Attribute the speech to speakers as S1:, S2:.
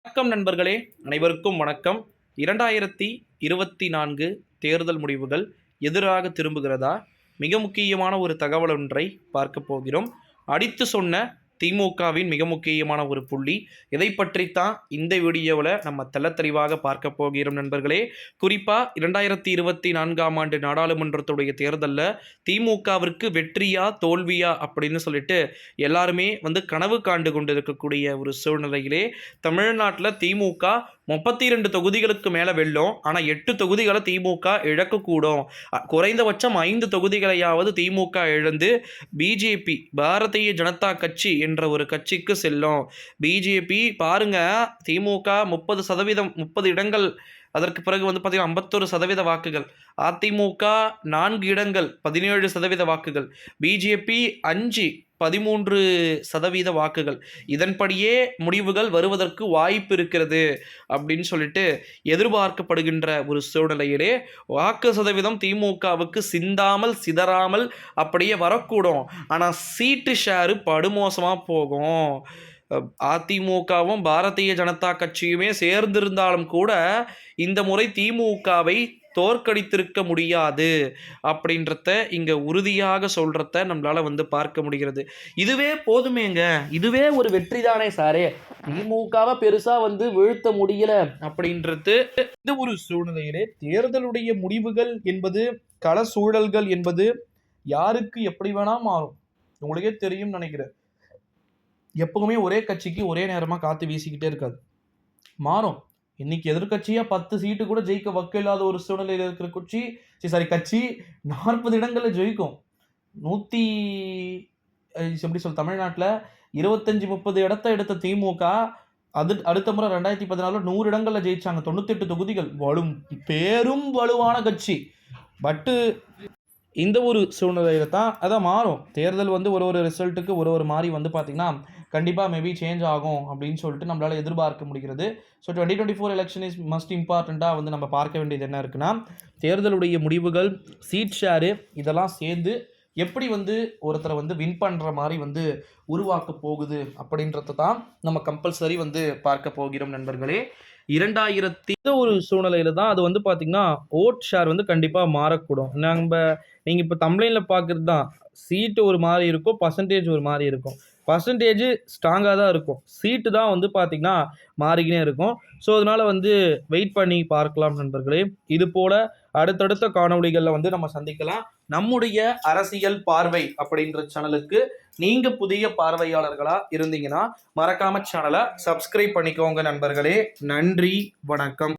S1: வணக்கம் நண்பர்களே, அனைவருக்கும் வணக்கம். 2024 தேர்தல் முடிவுகள் எதிராக திரும்புகிறதா? மிக முக்கியமான ஒரு தகவல் ஒன்றை பார்க்க போகிறோம். அடித்து சொன்ன திமுகவின் மிக முக்கியமான ஒரு புள்ளி. இதை பற்றித்தான் இந்த வீடியோவில் நம்ம தெள்ளத்தெளிவாக பார்க்க போகிறோம் நண்பர்களே. குறிப்பாக 2024ஆம் ஆண்டு நாடாளுமன்றத்துடைய தேர்தலில் திமுகவிற்கு வெற்றியா தோல்வியா அப்படின்னு சொல்லிட்டு எல்லாருமே கனவு காண்டு கொண்டு இருக்கக்கூடிய ஒரு சூழ்நிலையிலே தமிழ்நாட்டில் திமுக 32 தொகுதிகளுக்கு மேலே வெல்லும். ஆனால் 8 தொகுதிகளை திமுக இழக்கக்கூடும். குறைந்தபட்சம் 5 தொகுதிகளையாவது திமுக இழந்து பிஜேபி பாரதிய ஜனதா கட்சி என்ற ஒரு கட்சிக்கு செல்லும். பிஜேபி பாருங்க, திமுக 30%, 30 இடங்கள், அதற்கு பிறகு பார்த்தீங்கன்னா 51% வாக்குகள், அதிமுக 4 இடங்கள் 17% வாக்குகள், பிஜேபி 5 13% வாக்குகள். இதன்படியே முடிவுகள் வருவதற்கு வாய்ப்பு இருக்கிறது அப்படின்னு சொல்லிட்டு எதிர்பார்க்கப்படுகின்ற ஒரு சூழ்நிலையிலே வாக்கு சதவீதம் திமுகவுக்கு சிந்தாமல் சிதறாமல் அப்படியே வரக்கூடும். ஆனால் சீட்டு ஷேரு படுமோசமாக போகும். அதிமுகவும் பாரதிய ஜனதா கட்சியுமே சேர்ந்திருந்தாலும் கூட இந்த முறை திமுகவை தோற்கடித்திருக்க முடியாது அப்படின்றத இங்கே உறுதியாக சொல்கிறத நம்மளால் பார்க்க முடிகிறது. இதுவே போதுமேங்க, இதுவே ஒரு வெற்றி தானே சாரே, திமுகவை பெருசாக வீழ்த்த முடியல அப்படின்றது. இந்த ஒரு சூழ்நிலையிலே தேர்தலுடைய முடிவுகள் என்பது, கள சூழல்கள் என்பது யாருக்கு எப்படி வேணா மாறும். உங்களுக்கே தெரியும் நினைக்கிறேன். எப்பவுமே ஒரே கட்சிக்கு ஒரே நேரமாக காற்று வீசிக்கிட்டே இருக்காது, மாறும். இன்னைக்கு எதிர்கட்சியாக 10 சீட்டு கூட ஜெயிக்க வக்கு இல்லாத ஒரு சூழ்நிலையில் இருக்கிற கட்சி 40 இடங்களில் ஜெயிக்கும். தமிழ்நாட்டில் 25-30 இடத்தை எடுத்த திமுக அடுத்த முறை 2014 100 இடங்களில் ஜெயிச்சாங்க. 98 தொகுதிகள், பெரும் வலுவான கட்சி. பட்டு இந்த ஒரு சூழ்நிலையில் தான் அதான் மாறும். தேர்தல் ஒரு ரிசல்ட்டுக்கு ஒரு மாதிரி பார்த்திங்கன்னா கண்டிப்பாக மேபி சேஞ்ச் ஆகும் அப்படின்னு சொல்லிட்டு நம்மளால் எதிர்பார்க்க முடிகிறது. ஸோ 2024 எலெக்ஷன் இஸ் மஸ்ட் இம்பார்ட்டண்ட்டாக நம்ம பார்க்க வேண்டியது என்ன இருக்குன்னா, தேர்தலுடைய முடிவுகள், சீட் ஷேரு, இதெல்லாம் சேர்ந்து எப்படி ஒருத்தரை வின் பண்ணுற மாதிரி உருவாக்க போகுது அப்படின்றத தான் நம்ம கம்பல்சரி பார்க்க போகிறோம் நண்பர்களே. 2000 ஒரு சூழ்நிலையில தான் அது பார்த்திங்கன்னா ஓட் ஷேர் கண்டிப்பாக மாறக்கூடும். நீங்கள் இப்போ தமிழ்லைனில் பார்க்குறது தான், சீட்டு ஒரு மாதிரி இருக்கும், பர்சன்டேஜ் ஒரு மாதிரி இருக்கும். பர்சன்டேஜ் ஸ்ட்ராங்காக தான் இருக்கும், சீட்டு தான் பார்த்திங்கன்னா மாறிக்கினே இருக்கும். ஸோ அதனால் வெயிட் பண்ணி பார்க்கலாம் நண்பர்களே. இது போல் அடுத்தடுத்த காணொளிகளில் நம்ம சந்திக்கலாம். நம்முடைய அரசியல் பார்வை அப்படின்ற சேனலுக்கு நீங்கள் புதிய பார்வையாளர்களாக இருந்தீங்கன்னா மறக்காம சேனலை சப்ஸ்கிரைப் பண்ணிக்கோங்க நண்பர்களே. நன்றி, வணக்கம்.